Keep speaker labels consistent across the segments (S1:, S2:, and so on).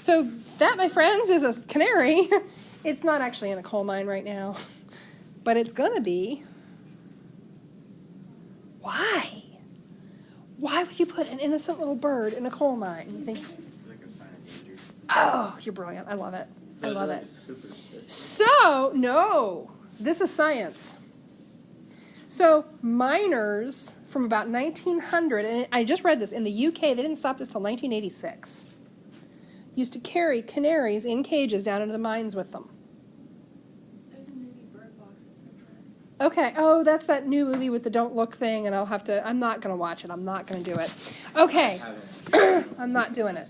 S1: So that, my friends, is a canary. It's not actually in a coal mine right now, but it's going to be. Why? Why would you put an innocent little bird in a coal mine? You think?
S2: It's like a sign of danger.
S1: Oh, you're brilliant. I love it. I love it. So, no, this is science. So miners from about 1900, and I just read this, in the UK, they didn't stop this till 1986, used to carry canaries in cages down into the mines with them.
S3: There's a movie, Bird Box,
S1: Okay, oh, that's that new movie with the don't look thing, and I'm not going to watch it. I'm not going to do it. Okay, I'm not doing it.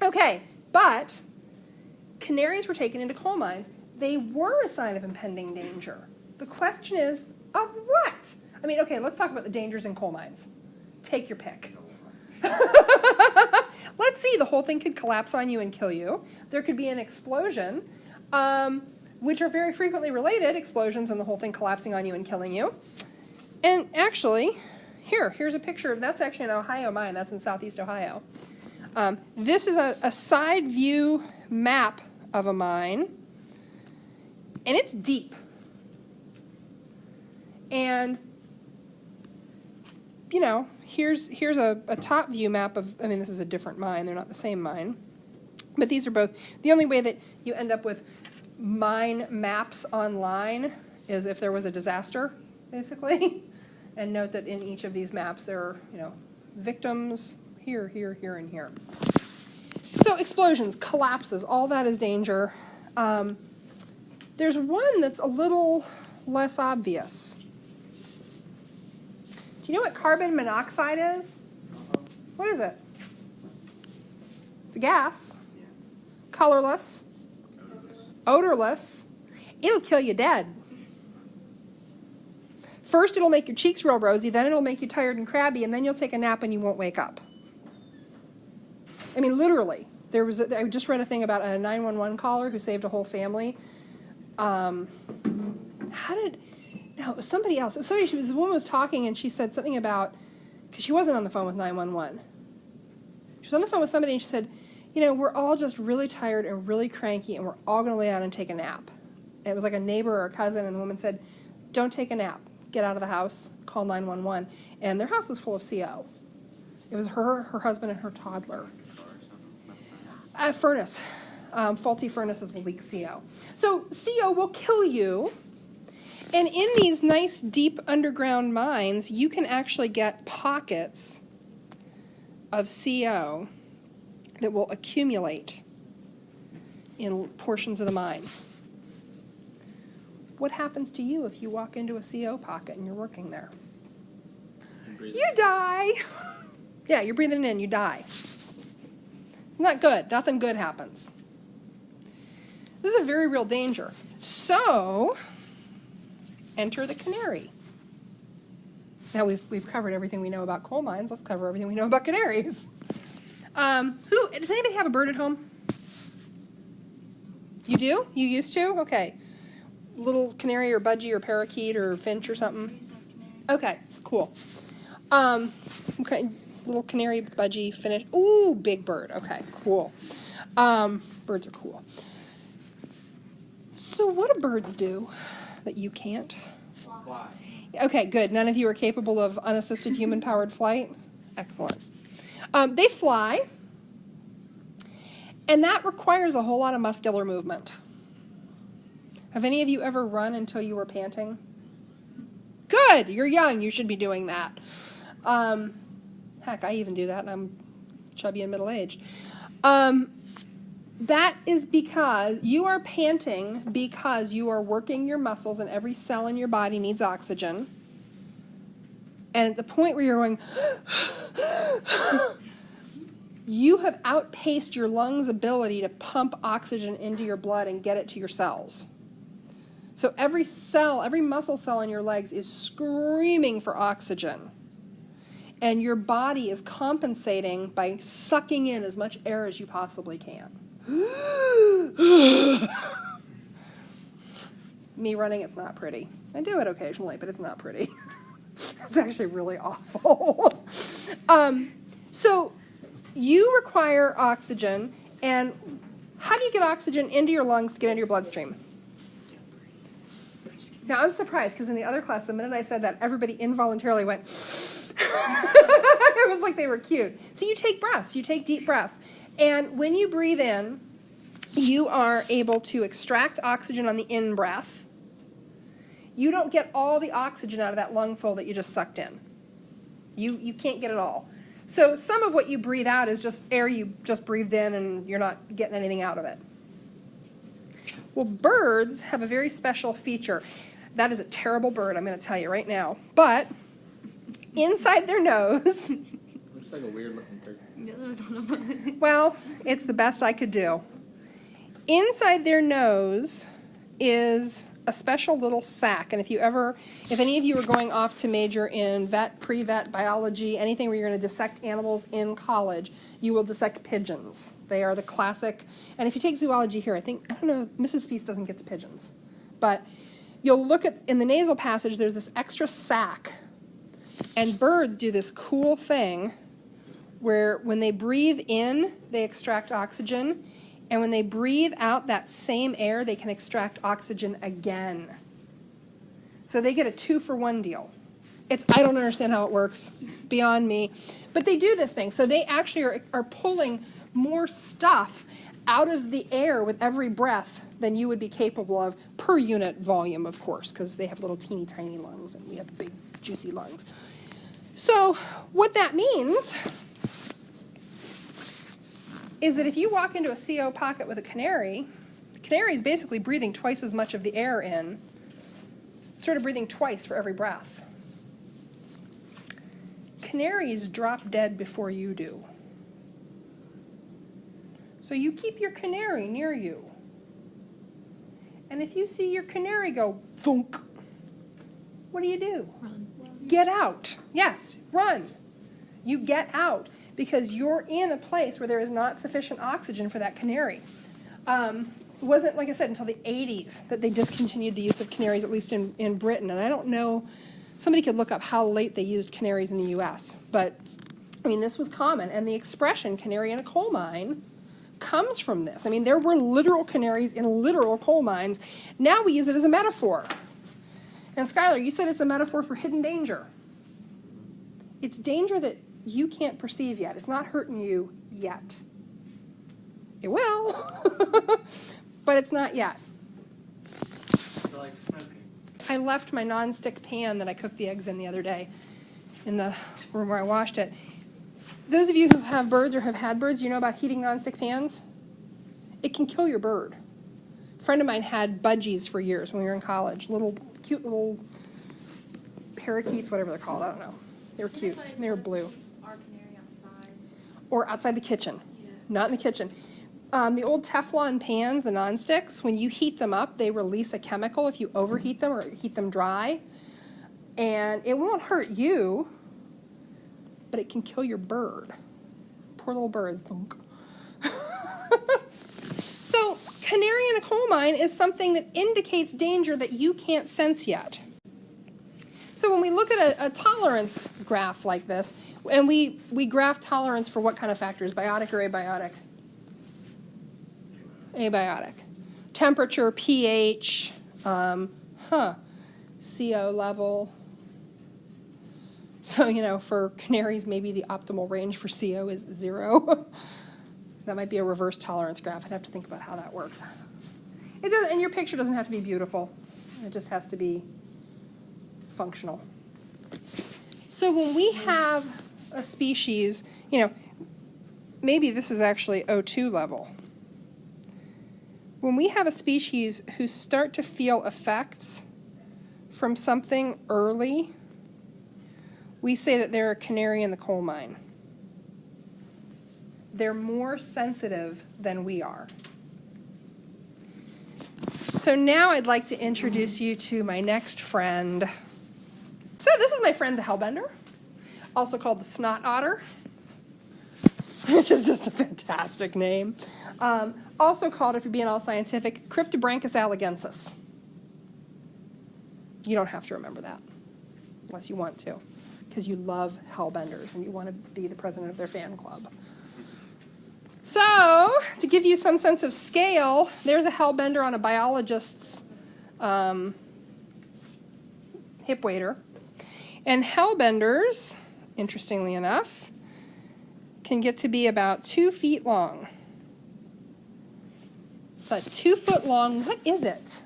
S1: Okay, but canaries were taken into coal mines. They were a sign of impending danger. The question is, of what? I mean, okay, let's talk about the dangers in coal mines. Take your pick. Let's see, the whole thing could collapse on you and kill you. There could be an explosion, which are very frequently related, explosions and the whole thing collapsing on you and killing you. And actually, here's a picture. That's actually an Ohio mine. That's in southeast Ohio. This is a side view map of a mine, and it's deep. And, you know, here's a top view map of, I mean, this is a different mine. They're not the same mine. But these are both, the only way that you end up with mine maps online is if there was a disaster, basically. And note that in each of these maps there are, you know, victims here, here, here, and here. So explosions, collapses, all that is danger. There's one that's a little less obvious. Do you know what carbon monoxide is? What is it? It's a gas.
S2: Yeah.
S1: Colorless. Odorless. It'll kill you dead. First, it'll make your cheeks real rosy, then it'll make you tired and crabby, and then you'll take a nap and you won't wake up. I mean, literally. I just read a thing about a 911 caller who saved a whole family. It was somebody else. It was somebody, the woman was talking and she said something about, because she wasn't on the phone with 911. She was on the phone with somebody and she said, you know, we're all just really tired and really cranky and we're all going to lay down and take a nap. And it was like a neighbor or a cousin, and the woman said, don't take a nap. Get out of the house, call 911. And their house was full of CO. It was her husband, and her toddler. A furnace. Faulty furnaces will leak CO. So CO will kill you. And in these nice, deep underground mines, you can actually get pockets of CO that will accumulate in portions of the mine. What happens to you if you walk into a CO pocket and you're working there? You die. Yeah, you're breathing it in, you die. It's not good. Nothing good happens. This is a very real danger. So, enter the canary. Now we've covered everything we know about coal mines. Let's cover everything we know about canaries. Does anybody have a bird at home? You do? You used to? Okay. Little canary or budgie or parakeet or finch or something? Okay, cool. Okay, little canary, budgie, finch. Ooh, big bird. Okay, cool. Birds are cool. So what do birds do that you can't?
S2: Fly.
S1: Okay, good. None of you are capable of unassisted human-powered flight? Excellent. They fly, and that requires a whole lot of muscular movement. Have any of you ever run until you were panting? Good. You're young. You should be doing that. Heck, I even do that, and I'm chubby and middle-aged. That is because you are panting because you are working your muscles, and every cell in your body needs oxygen. And at the point where you're going, you have outpaced your lungs' ability to pump oxygen into your blood and get it to your cells. So every cell, every muscle cell in your legs is screaming for oxygen. And your body is compensating by sucking in as much air as you possibly can. Me running, it's not pretty. I do it occasionally, but it's not pretty. It's actually really awful. So you require oxygen, And how do you get oxygen into your lungs to get into your bloodstream? Now, I'm surprised because in the other class, the minute I said that, everybody involuntarily went, it was like they were cute. So you take breaths. You take deep breaths. And when you breathe in, you are able to extract oxygen on the in-breath. You don't get all the oxygen out of that lungful that you just sucked in. You can't get it all. So some of what you breathe out is just air you just breathed in and you're not getting anything out of it. Well, birds have a very special feature. That is a terrible bird, I'm going to tell you right now. But inside their nose...
S2: Looks like a weird-looking bird.
S1: Well, it's the best I could do. Inside their nose is a special little sac. And if any of you are going off to major in vet, pre-vet, biology, anything where you're going to dissect animals in college, you will dissect pigeons. They are the classic. And if you take zoology here, I don't know, Mrs. Feast doesn't get the pigeons. But you'll look in the nasal passage, there's this extra sac. And birds do this cool thing where when they breathe in, they extract oxygen. And when they breathe out that same air, they can extract oxygen again. So they get a 2-for-1 deal. I don't understand how it works. It's beyond me. But they do this thing. So they actually are pulling more stuff out of the air with every breath than you would be capable of per unit volume, of course, because they have little teeny tiny lungs and we have big juicy lungs. So what that means is that if you walk into a CO pocket with a canary, the canary is basically breathing twice as much of the air in, sort of breathing twice for every breath. Canaries drop dead before you do. So you keep your canary near you. And if you see your canary go thunk, what do?
S3: Run.
S1: Get out. Yes, run. You get out because you're in a place where there is not sufficient oxygen for that canary. It wasn't, like I said, until the 80s that they discontinued the use of canaries, at least in Britain. And I don't know, somebody could look up how late they used canaries in the U.S. But, I mean, this was common. And the expression canary in a coal mine comes from this. I mean, there were literal canaries in literal coal mines. Now we use it as a metaphor. And Skylar, you said it's a metaphor for hidden danger. It's danger that you can't perceive yet. It's not hurting you yet. It will, but it's not yet.
S2: I like smoking.
S1: I left my nonstick pan that I cooked the eggs in the other day in the room where I washed it. Those of you who have birds or have had birds, you know about heating nonstick pans? It can kill your bird. A friend of mine had budgies for years when we were in college. Cute little parakeets, whatever they're called. I don't know. They were cute. They were blue.
S3: Our canary outside.
S1: Or outside the kitchen.
S3: Yeah.
S1: Not in the kitchen. The old Teflon pans, the nonsticks, when you heat them up, they release a chemical if you overheat them or heat them dry. And it won't hurt you, but it can kill your bird. Poor little birds. So, canary in a coal mine is something that indicates danger that you can't sense yet. So when we look at a tolerance graph like this, and we graph tolerance for what kind of factors, biotic or abiotic? Abiotic. Temperature, pH, CO level. So, for canaries, maybe the optimal range for CO is 0. That might be a reverse tolerance graph. I'd have to think about how that works. It doesn't, and your picture doesn't have to be beautiful. It just has to be functional. So when we have a species, maybe this is actually O2 level. When we have a species who start to feel effects from something early, we say that they're a canary in the coal mine. They're more sensitive than we are. So now I'd like to introduce you to my next friend. So this is my friend the Hellbender, also called the snot otter, which is just a fantastic name. Also called, if you're being all scientific, Cryptobranchus allegensis. You don't have to remember that, unless you want to, because you love Hellbenders and you want to be the president of their fan club. So, to give you some sense of scale, there's a hellbender on a biologist's hip waiter. And hellbenders, interestingly enough, can get to be about 2 feet long. But 2 foot long, what is it?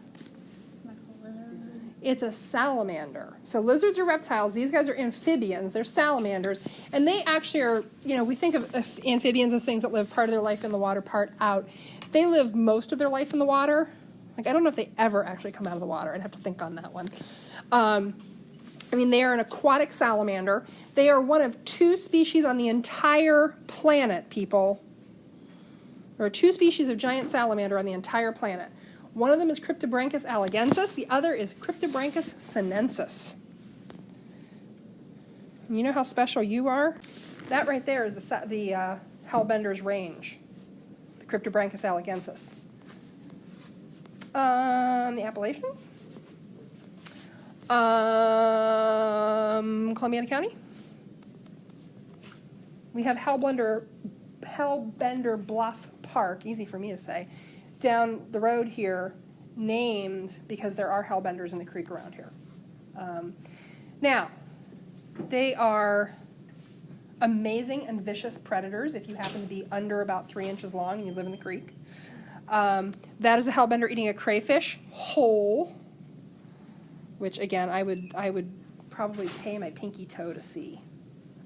S1: It's a salamander. So lizards are reptiles. These guys are amphibians. They're salamanders. And they actually are, we think of amphibians as things that live part of their life in the water, part out. They live most of their life in the water. Like, I don't know if they ever actually come out of the water. I'd have to think on that one. They are an aquatic salamander. They are one of 2 species on the entire planet, people. There are 2 species of giant salamander on the entire planet. One of them is Cryptobranchus allegensis. The other is Cryptobranchus sinensis. And you know how special you are? That right there is the Hellbender's range, the Cryptobranchus allegensis. The Appalachians? Columbiana County? We have Hellbender Bluff Park, easy for me to say, down the road here, named because there are hellbenders in the creek around here. Now, they are amazing and vicious predators if you happen to be under about 3 inches long and you live in the creek. That is a hellbender eating a crayfish whole, which again I would probably pay my pinky toe to see.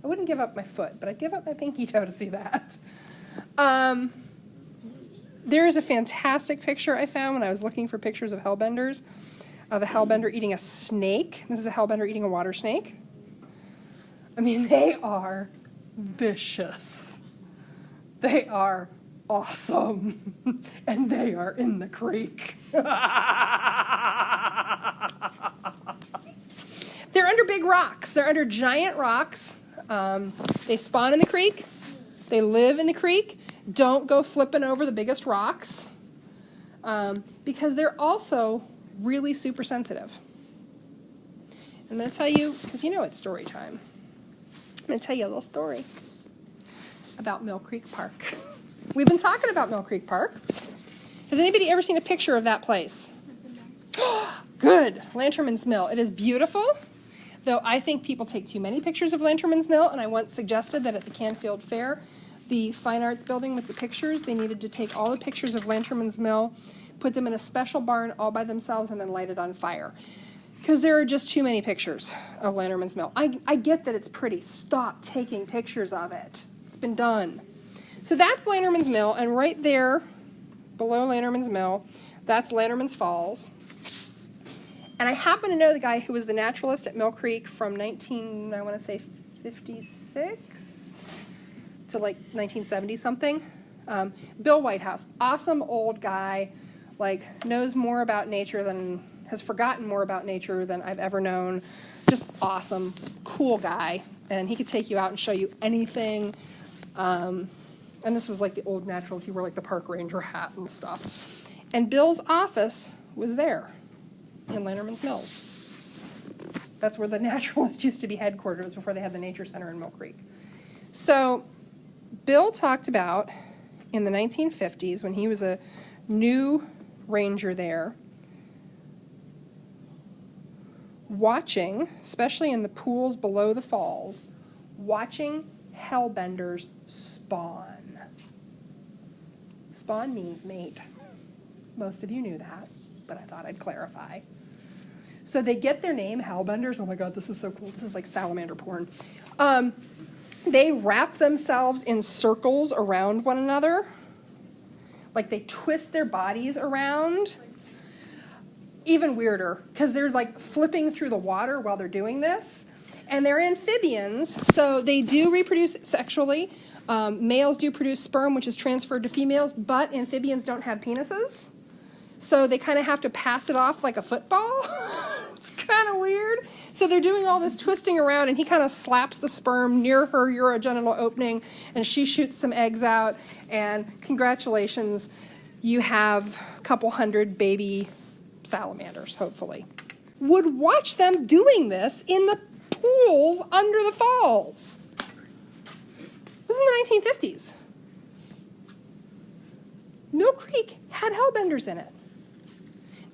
S1: I wouldn't give up my foot, but I'd give up my pinky toe to see that. There is a fantastic picture I found when I was looking for pictures of hellbenders, of a hellbender eating a snake. This is a hellbender eating a water snake. They are vicious. They are awesome. And they are in the creek. They're under big rocks. They're under giant rocks. They spawn in the creek. They live in the creek. Don't go flipping over the biggest rocks because they're also really super sensitive. I'm going to tell you, because it's story time. I'm going to tell you a little story about Mill Creek Park. We've been talking about Mill Creek Park. Has anybody ever seen a picture of that place? Good. Lanterman's Mill. It is beautiful, though I think people take too many pictures of Lanterman's Mill, and I once suggested that at the Canfield Fair, the fine arts building with the pictures, they needed to take all the pictures of Lanterman's Mill, put them in a special barn all by themselves, and then light it on fire. Because there are just too many pictures of Lanterman's Mill. I get that it's pretty. Stop taking pictures of it. It's been done. So that's Lanterman's Mill, and right there, below Lanterman's Mill, that's Lanterman's Falls. And I happen to know the guy who was the naturalist at Mill Creek from 56 to like 1970 something. Bill Whitehouse, awesome old guy, knows more about nature has forgotten more about nature than I've ever known. Just awesome, cool guy, and he could take you out and show you anything. And this was like the old naturalists. He wore the park ranger hat and stuff. And Bill's office was there in Lanterman's Mill. That's where the naturalists used to be headquartered. It was before they had the nature center in Mill Creek. So Bill talked about in the 1950s when he was a new ranger there, watching, especially in the pools below the falls, watching hellbenders spawn. Spawn means mate. Most of you knew that, but I thought I'd clarify. So they get their name, hellbenders. Oh my God, this is so cool. This is like salamander porn. They wrap themselves in circles around one another. They twist their bodies around. Even weirder, because they're flipping through the water while they're doing this. And they're amphibians, so they do reproduce sexually. Males do produce sperm, which is transferred to females, but amphibians don't have penises. So they kind of have to pass it off like a football. It's kind of weird. So they're doing all this twisting around, and he kind of slaps the sperm near her urogenital opening, and she shoots some eggs out, and congratulations, you have a couple hundred baby salamanders, hopefully. Would watch them doing this in the pools under the falls. This is in the 1950s. Mill Creek had Hellbenders in it.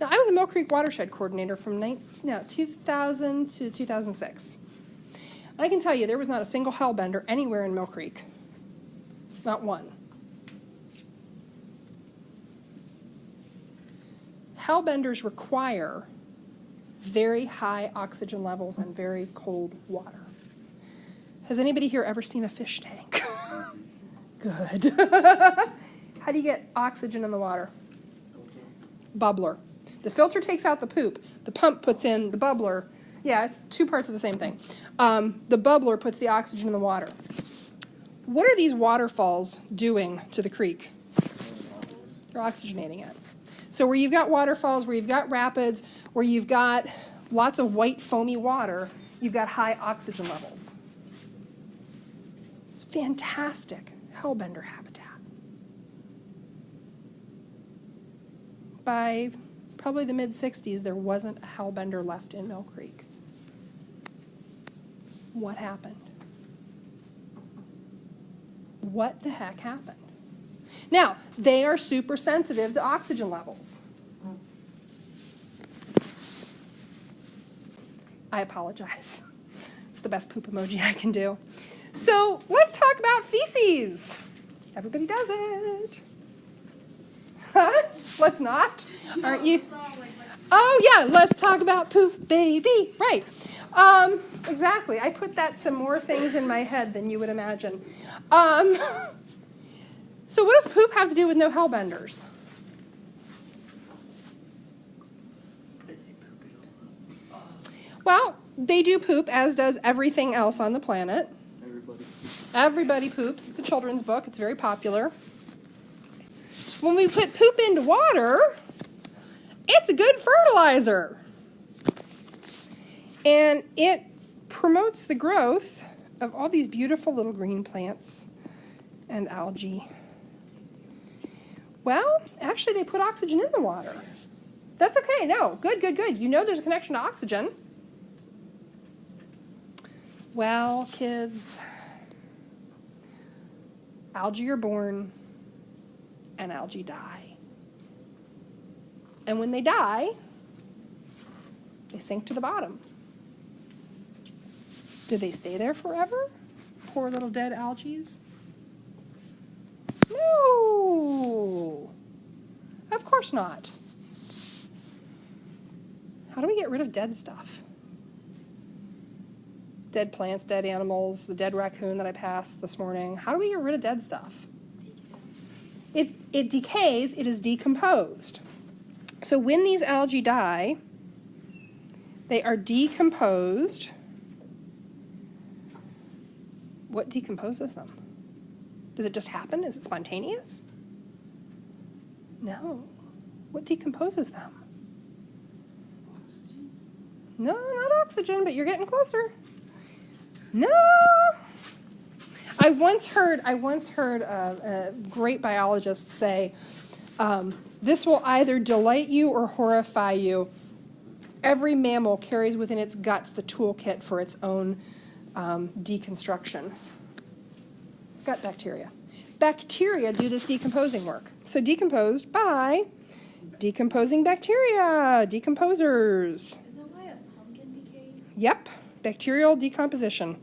S1: Now, I was a Mill Creek watershed coordinator from 2000 to 2006. I can tell you there was not a single Hellbender anywhere in Mill Creek. Not one. Hellbenders require very high oxygen levels and very cold water. Has anybody here ever seen a fish tank? Good. How do you get oxygen in the water? Bubbler. The filter takes out the poop. The pump puts in the bubbler. Yeah, it's two parts of the same thing. The bubbler puts the oxygen in the water. What are these waterfalls doing to the creek? They're oxygenating it. So where you've got waterfalls, where you've got rapids, where you've got lots of white foamy water, you've got high oxygen levels. It's fantastic Hellbender habitat. By probably the mid-60s, there wasn't a Hellbender left in Mill Creek. What happened? What the heck happened? Now, they are super sensitive to oxygen levels. I apologize. It's the best poop emoji I can do. So let's talk about feces. Everybody does it. Huh? Let's not? Aren't you? Oh, yeah, let's talk about poop, baby. Right. Exactly. I put that to more things in my head than you would imagine. So what does poop have to do with no Hellbenders? Well, they do poop, as does everything else on the planet. Everybody poops. It's a children's book. It's very popular. When we put poop into water, it's a good fertilizer. And it promotes the growth of all these beautiful little green plants and algae. Well, actually, they put oxygen in the water. That's okay. No, good, good, good. You know there's a connection to oxygen. Well, kids, algae are born and algae die. And when they die, they sink to the bottom. Do they stay there forever? Poor little dead algae? No, of course not. How do we get rid of dead stuff? Dead plants, dead animals, the dead raccoon that I passed this morning. How do we get rid of dead stuff? It decays, it is decomposed. So when these algae die, they are decomposed. What decomposes them? Does it just happen? Is it spontaneous? No. What decomposes them? No, not oxygen, but you're getting closer. No. I once heard a great biologist say, this will either delight you or horrify you. Every mammal carries within its guts the toolkit for its own deconstruction. Gut bacteria. Bacteria do this decomposing work. So decomposed by decomposing bacteria, decomposers.
S3: Is that why a pumpkin decays?
S1: Yep, bacterial decomposition.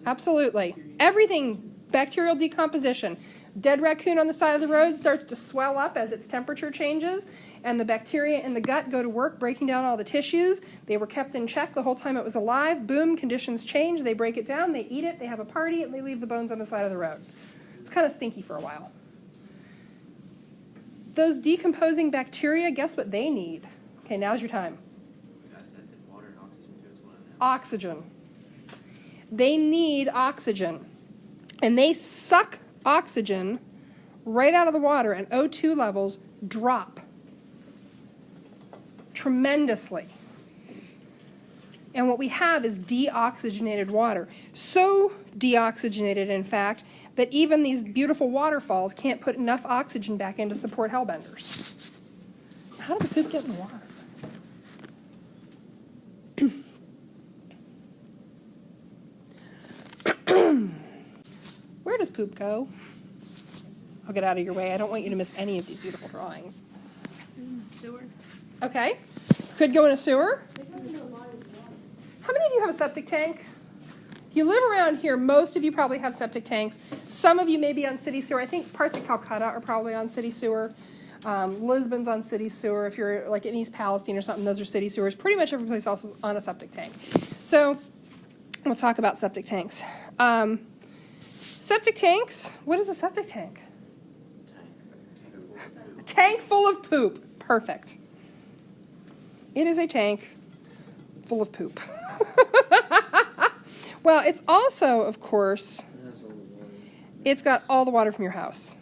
S1: Absolutely. Everything, bacterial decomposition. Dead raccoon on the side of the road starts to swell up as its temperature changes, and the bacteria in the gut go to work breaking down all the tissues. They were kept in check the whole time it was alive. Boom, conditions change. They break it down, they eat it, they have a party, and they leave the bones on the side of the road. It's kind of stinky for a while. Those decomposing bacteria, guess what they need? Okay, now's your time.
S2: I said water and oxygen, so it's one of them.
S1: Oxygen. They need oxygen. And they suck oxygen right out of the water, and O2 levels drop tremendously. And what we have is deoxygenated water. So deoxygenated, in fact, that even these beautiful waterfalls can't put enough oxygen back in to support Hellbenders. How did the poop get in the water? Where does poop go? I'll get out of your way. I don't want you to miss any of these beautiful drawings.
S3: In the sewer.
S1: Okay. Could go in a sewer. How many of you have a septic tank? If you live around here, most of you probably have septic tanks. Some of you may be on city sewer. I think parts of Calcutta are probably on city sewer. Lisbon's on city sewer. If you're like in East Palestine or something, those are city sewers. Pretty much every place else is on a septic tank. So we'll talk about septic tanks. Septic tanks, what is a septic tank? A tank full of poop. Perfect. It is a tank full of poop. Well, it's also, of course, it's got all the water from your house.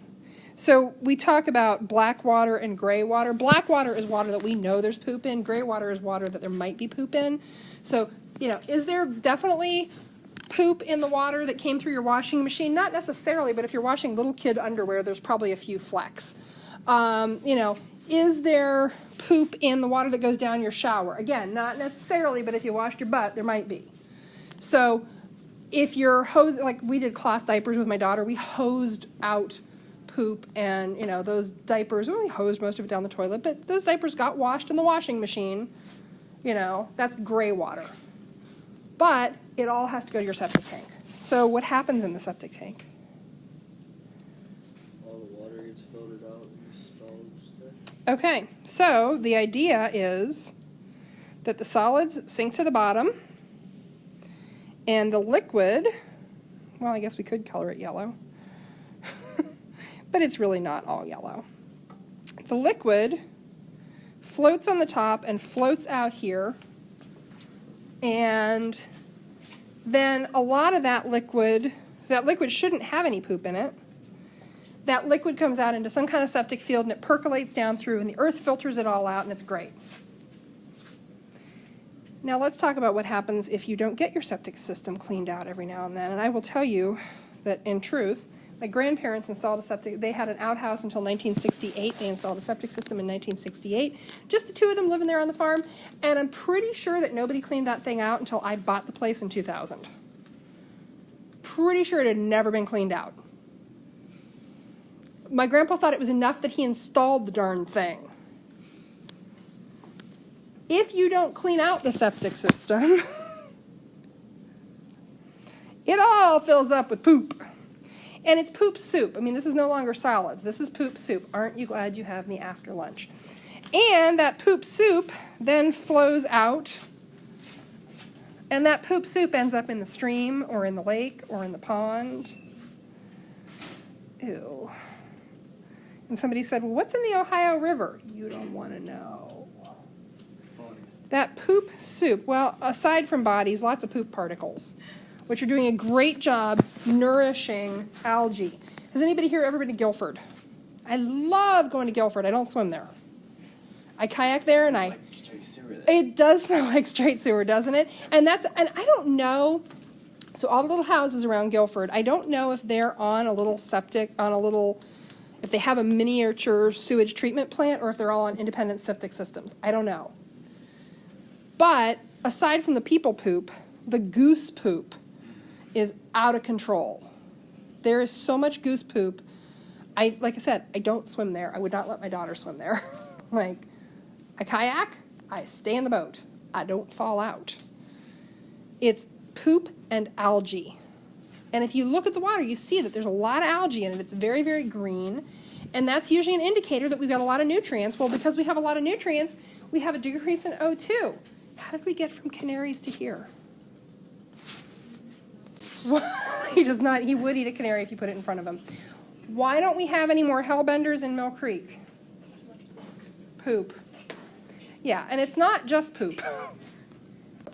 S1: So we talk about black water and gray water. Black water is water that we know there's poop in. Gray water is water that there might be poop in. So, is there definitely poop in the water that came through your washing machine? Not necessarily, but if you're washing little kid underwear, there's probably a few flecks. Is there poop in the water that goes down your shower? Again, not necessarily, but if you washed your butt, there might be. So if you're like we did cloth diapers with my daughter, we hosed out poop and, those diapers, we hosed most of it down the toilet, but those diapers got washed in the washing machine. That's gray water. But it all has to go to your septic tank. So what happens in the septic tank?
S2: All the water gets filtered out and solids stuff.
S1: Okay, so the idea is that the solids sink to the bottom and the liquid, well, I guess we could color it yellow, but it's really not all yellow. The liquid floats on the top and floats out here, and then a lot of that liquid shouldn't have any poop in it. That liquid comes out into some kind of septic field and it percolates down through and the earth filters it all out and it's great. Now let's talk about what happens if you don't get your septic system cleaned out every now and then. And I will tell you that in truth, my grandparents installed a septic. They had an outhouse until 1968. They installed a septic system in 1968. Just the two of them living there on the farm. And I'm pretty sure that nobody cleaned that thing out until I bought the place in 2000. Pretty sure it had never been cleaned out. My grandpa thought it was enough that he installed the darn thing. If you don't clean out the septic system, it all fills up with poop. And it's poop soup. I mean, this is no longer solids. This is poop soup. Aren't you glad you have me after lunch? And that poop soup then flows out. And that poop soup ends up in the stream or in the lake or in the pond. Ew. And somebody said, well, what's in the Ohio River? You don't want to know. That poop soup, well, aside from bodies, lots of poop particles, which are doing a great job nourishing algae. Has anybody here ever been to Guilford? I love going to Guilford. I don't swim there. I kayak there, and
S2: Like straight sewer there.
S1: it does smell like straight sewer, doesn't it? And I don't know. So all the little houses around Guilford, I don't know if they're on a little septic, if they have a miniature sewage treatment plant, or if they're all on independent septic systems. I don't know. But aside from the people poop, the goose poop is out of control. There is so much goose poop. Like I said, I don't swim there. I would not let my daughter swim there. I kayak, I stay in the boat. I don't fall out. It's poop and algae. And if you look at the water, you see that there's a lot of algae in it. It's very, very green. And that's usually an indicator that we've got a lot of nutrients. Well, because we have a lot of nutrients, we have a decrease in O2. How did we get from canaries to here? He does not. He would eat a canary if you put it in front of him. Why don't we have any more Hellbenders in Mill Creek? Poop. Yeah, and it's not just poop.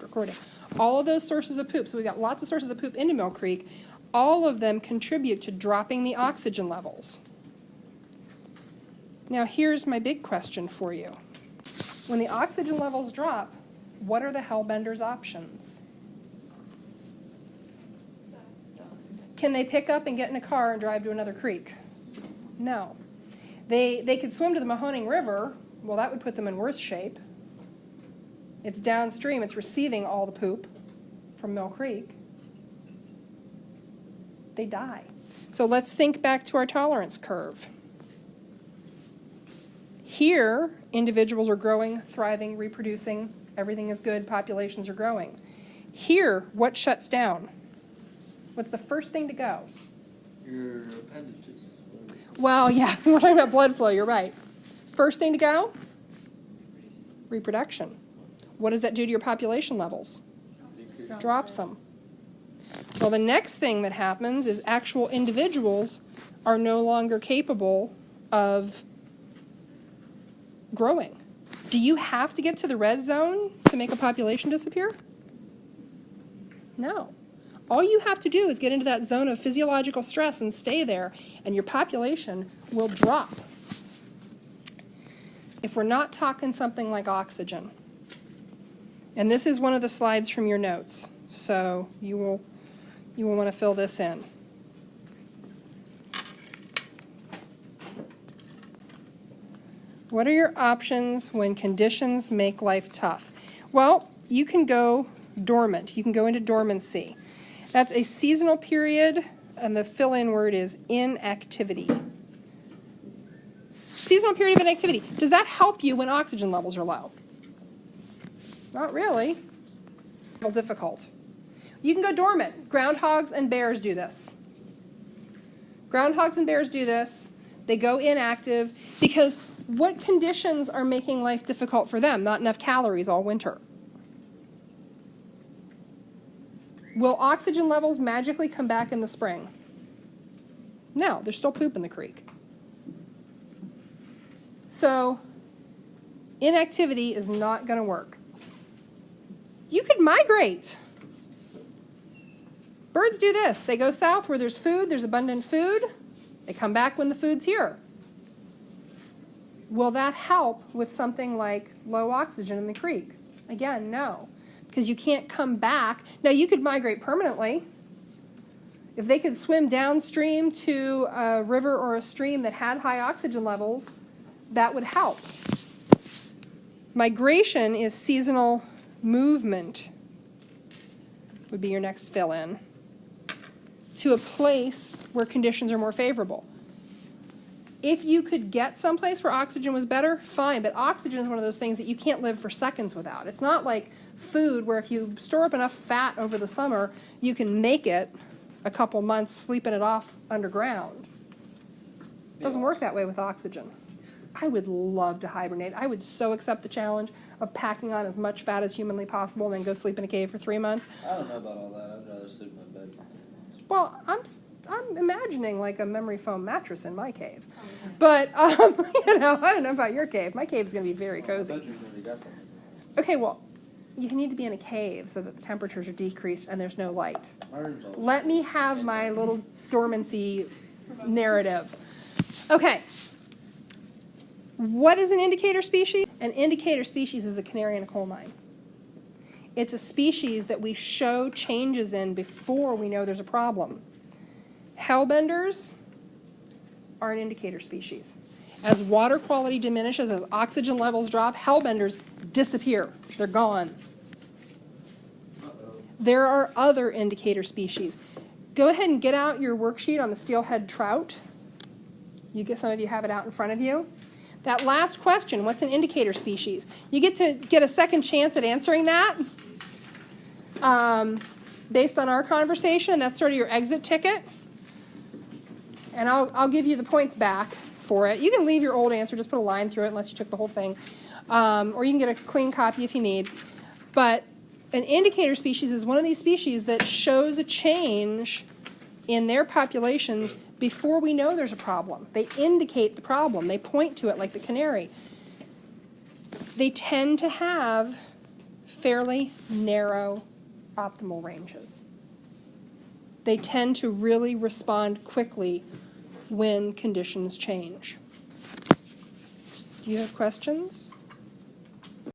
S1: Recording. All of those sources of poop. So we've got lots of sources of poop into Mill Creek. All of them contribute to dropping the oxygen levels. Now here's my big question for you. When the oxygen levels drop, what are the Hellbenders' options? Can they pick up and get in a car and drive to another creek? No. They could swim to the Mahoning River. Well, that would put them in worse shape. It's downstream. It's receiving all the poop from Mill Creek. They die. So let's think back to our tolerance curve. Here, individuals are growing, thriving, reproducing. Everything is good. Populations are growing. Here, what shuts down? What's the first thing to go?
S2: Your appendages.
S1: Well, yeah, we're talking about blood flow. You're right. First thing to go? Reproduction. What does that do to your population levels? Drops them. Well, the next thing that happens is actual individuals are no longer capable of growing. Do you have to get to the red zone to make a population disappear? No. All you have to do is get into that zone of physiological stress and stay there, and your population will drop. If we're not talking something like oxygen, and this is one of the slides from your notes, so you will want to fill this in. What are your options when conditions make life tough? Well, you can go dormant. You can go into dormancy. That's a seasonal period, and the fill-in word is inactivity. Seasonal period of inactivity. Does that help you when oxygen levels are low? Not really. Well, difficult. You can go dormant. Groundhogs and bears do this. Groundhogs and bears do this. They go inactive because what conditions are making life difficult for them? Not enough calories all winter. Will oxygen levels magically come back in the spring? No, there's still poop in the creek. So inactivity is not going to work. You could migrate. Birds do this. They go south where there's food, there's abundant food. They come back when the food's here. Will that help with something like low oxygen in the creek? Again, no, because you can't come back. Now, you could migrate permanently. If they could swim downstream to a river or a stream that had high oxygen levels, that would help. Migration is seasonal movement, would be your next fill-in, to a place where conditions are more favorable. If you could get someplace where oxygen was better, fine, but oxygen is one of those things that you can't live for seconds without. It's not like food where if you store up enough fat over the summer, you can make it a couple months sleeping it off underground. It doesn't work that way with oxygen. I would love to hibernate. I would so accept the challenge of packing on as much fat as humanly possible and then go sleep in a cave for 3 months.
S2: I don't know about all that. I'd rather sleep in my bed.
S1: Well, I'm imagining like a memory foam mattress in my cave. But, I don't know about your cave. My cave's going to be very cozy. Okay, well, you need to be in a cave so that the temperatures are decreased and there's no light. Let me have my little dormancy narrative. Okay. What is an indicator species? An indicator species is a canary in a coal mine. It's a species that we show changes in before we know there's a problem. Hellbenders are an indicator species. As water quality diminishes, as oxygen levels drop, hellbenders disappear. They're gone. There are other indicator species. Go ahead and get out your worksheet on the steelhead trout. Some of you have it out in front of you. That last question, what's an indicator species? You get to get a second chance at answering that based on our conversation. That's sort of your exit ticket. And I'll give you the points back for it. You can leave your old answer, just put a line through it unless you took the whole thing. Or you can get a clean copy if you need. But an indicator species is one of these species that shows a change in their populations before we know there's a problem. They indicate the problem. They point to it like the canary. They tend to have fairly narrow optimal ranges. They tend to really respond quickly when conditions change. Do you have questions?